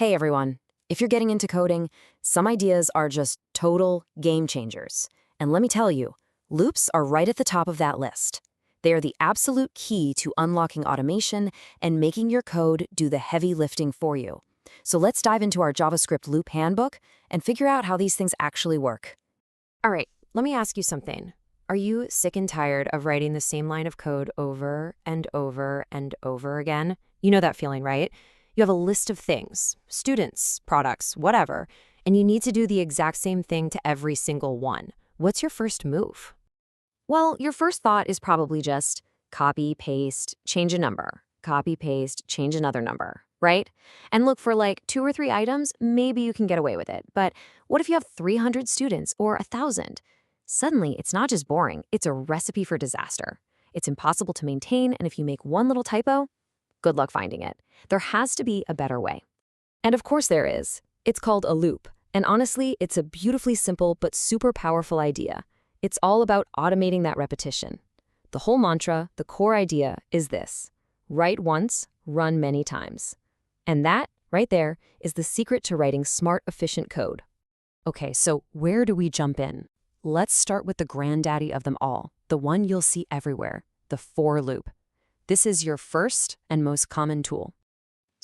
Hey everyone. If you're getting into coding, some ideas are just total game changers. And let me tell you, loops are right at the top of that list. They are the absolute key to unlocking automation and making your code do the heavy lifting for you. So let's dive into our JavaScript loop handbook and figure out how these things actually work. All right, let me ask you something. Are you sick and tired of writing the same line of code over and over and over again? You know that feeling, right? You have a list of things, students, products, whatever, and you need to do the exact same thing to every single one. What's your first move? Well, your first thought is probably just copy, paste, change a number, copy, paste, change another number, right? And look, for like 2 or 3 items, maybe you can get away with it. But what if you have 300 students or 1,000? Suddenly, it's not just boring, it's a recipe for disaster. It's impossible to maintain, and if you make one little typo, good luck finding it. There has to be a better way. And of course there is. It's called a loop. And honestly, it's a beautifully simple but super powerful idea. It's all about automating that repetition. The whole mantra, the core idea, is this: write once, run many times. And that, right there, is the secret to writing smart, efficient code. Okay, so where do we jump in? Let's start with the granddaddy of them all, the one you'll see everywhere, the for loop. This is your first and most common tool.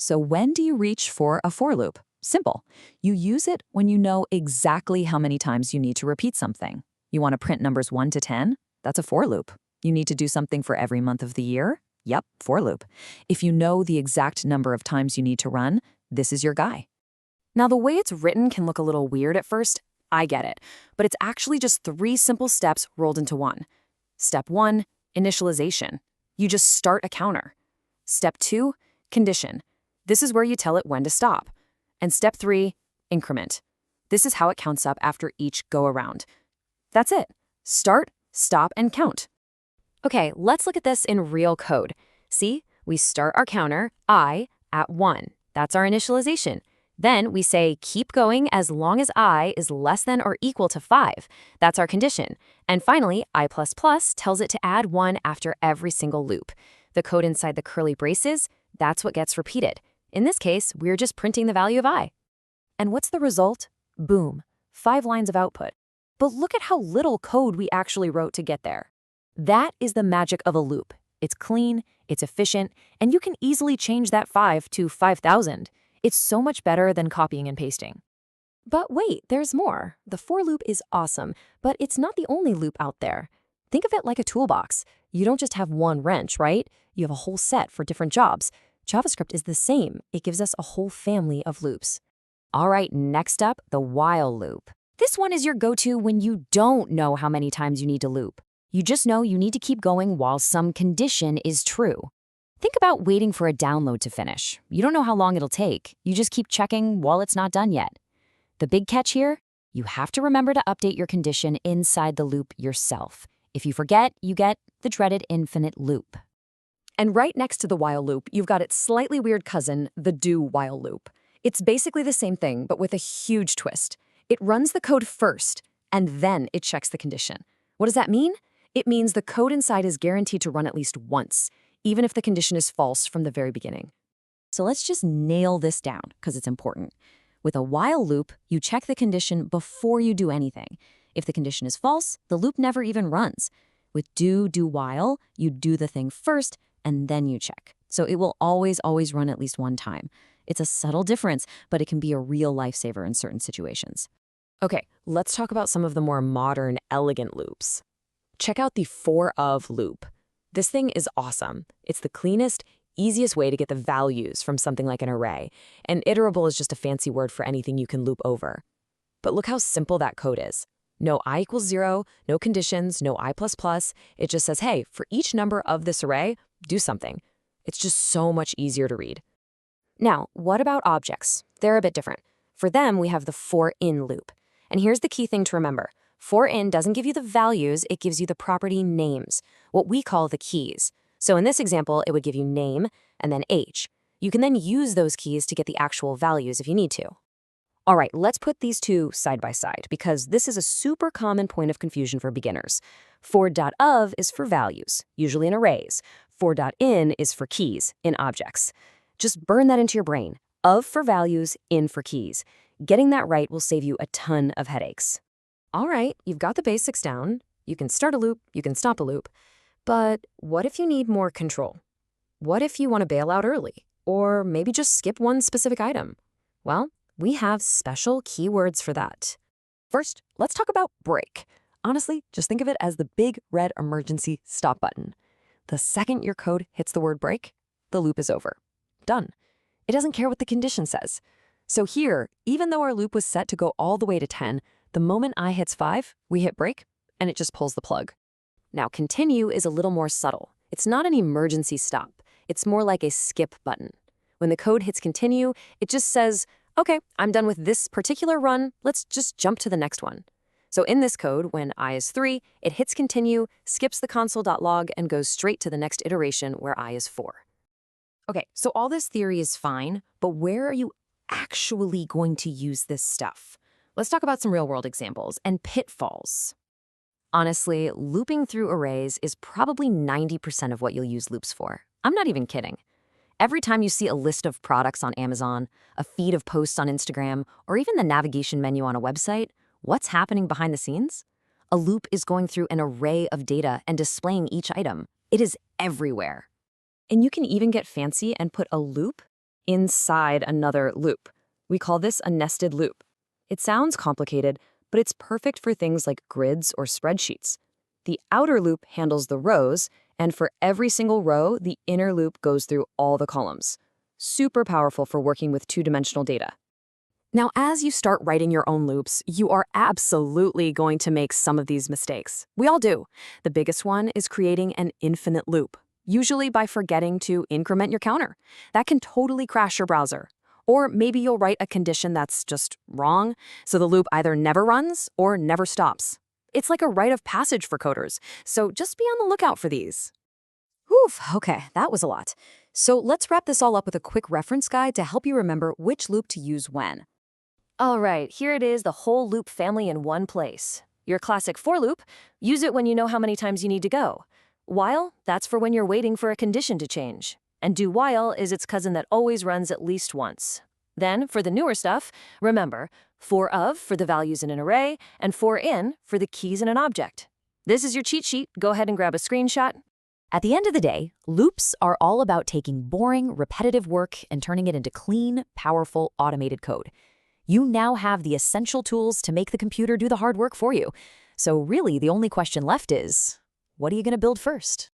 So when do you reach for a for loop? Simple. You use it when you know exactly how many times you need to repeat something. You want to print numbers 1 to 10? That's a for loop. You need to do something for every month of the year? Yep, for loop. If you know the exact number of times you need to run, this is your guy. Now, the way it's written can look a little weird at first. I get it. But it's actually just 3 simple steps rolled into one. Step 1, initialization. You just start a counter. Step 2, condition. This is where you tell it when to stop. And step 3, increment. This is how it counts up after each go-around. That's it. Start, stop, and count. Okay, let's look at this in real code. See, we start our counter, I, at 1. That's our initialization. Then we say keep going as long as I is less than or equal to 5. That's our condition. And finally, I++ tells it to add 1 after every single loop. The code inside the curly braces, that's what gets repeated. In this case, we're just printing the value of I. And what's the result? Boom, 5 lines of output. But look at how little code we actually wrote to get there. That is the magic of a loop. It's clean, it's efficient, and you can easily change that 5 to 5,000. It's so much better than copying and pasting. But wait, there's more. The for loop is awesome, but it's not the only loop out there. Think of it like a toolbox. You don't just have one wrench, right? You have a whole set for different jobs. JavaScript is the same. It gives us a whole family of loops. All right, next up, the while loop. This one is your go-to when you don't know how many times you need to loop. You just know you need to keep going while some condition is true. Think about waiting for a download to finish. You don't know how long it'll take. You just keep checking while it's not done yet. The big catch here? You have to remember to update your condition inside the loop yourself. If you forget, you get the dreaded infinite loop. And right next to the while loop, you've got its slightly weird cousin, the do while loop. It's basically the same thing, but with a huge twist. It runs the code first, and then it checks the condition. What does that mean? It means the code inside is guaranteed to run at least once, even if the condition is false from the very beginning. So let's just nail this down, because it's important. With a while loop, you check the condition before you do anything. If the condition is false, the loop never even runs. With do while, you do the thing first, and then you check. So it will always run at least one time. It's a subtle difference, but it can be a real lifesaver in certain situations. Okay, let's talk about some of the more modern, elegant loops. Check out the for of loop. This thing is awesome. It's the cleanest, easiest way to get the values from something like an array, and iterable is just a fancy word for anything you can loop over. But look how simple that code is. No I = 0, no conditions, no I++. It just says, hey, for each number of this array, do something. It's just so much easier to read. Now, what about objects? They're a bit different. For them, we have the for in loop. And here's the key thing to remember. For in doesn't give you the values, it gives you the property names, what we call the keys. So in this example, it would give you name and then age. You can then use those keys to get the actual values if you need to. All right, let's put these two side by side because this is a super common point of confusion for beginners. For.of is for values, usually in arrays. For.in is for keys, in objects. Just burn that into your brain. Of for values, in for keys. Getting that right will save you a ton of headaches. All right, you've got the basics down. You can start a loop, you can stop a loop. But what if you need more control? What if you want to bail out early? Or maybe just skip one specific item? Well, we have special keywords for that. First, let's talk about break. Honestly, just think of it as the big red emergency stop button. The second your code hits the word break, the loop is over. Done. It doesn't care what the condition says. So here, even though our loop was set to go all the way to 10, the moment I hits 5, we hit break, and it just pulls the plug. Now, continue is a little more subtle. It's not an emergency stop. It's more like a skip button. When the code hits continue, it just says, okay, I'm done with this particular run. Let's just jump to the next one. So in this code, when I is 3, it hits continue, skips the console.log, and goes straight to the next iteration where I is 4. Okay, so all this theory is fine, but where are you actually going to use this stuff? Let's talk about some real-world examples and pitfalls. Honestly, looping through arrays is probably 90% of what you'll use loops for. I'm not even kidding. Every time you see a list of products on Amazon, a feed of posts on Instagram, or even the navigation menu on a website, what's happening behind the scenes? A loop is going through an array of data and displaying each item. It is everywhere. And you can even get fancy and put a loop inside another loop. We call this a nested loop. It sounds complicated, but it's perfect for things like grids or spreadsheets. The outer loop handles the rows, and for every single row, the inner loop goes through all the columns. Super powerful for working with two-dimensional data. Now, as you start writing your own loops, you are absolutely going to make some of these mistakes. We all do. The biggest one is creating an infinite loop, usually by forgetting to increment your counter. That can totally crash your browser. Or maybe you'll write a condition that's just wrong, so the loop either never runs or never stops. It's like a rite of passage for coders, so just be on the lookout for these. Whew, okay, that was a lot. So let's wrap this all up with a quick reference guide to help you remember which loop to use when. All right, here it is, the whole loop family in one place. Your classic for loop, use it when you know how many times you need to go. While, that's for when you're waiting for a condition to change. And do while is its cousin that always runs at least once. Then, for the newer stuff, remember, for of for the values in an array, and for in for the keys in an object. This is your cheat sheet. Go ahead and grab a screenshot. At the end of the day, loops are all about taking boring, repetitive work and turning it into clean, powerful, automated code. You now have the essential tools to make the computer do the hard work for you. So really, the only question left is, what are you going to build first?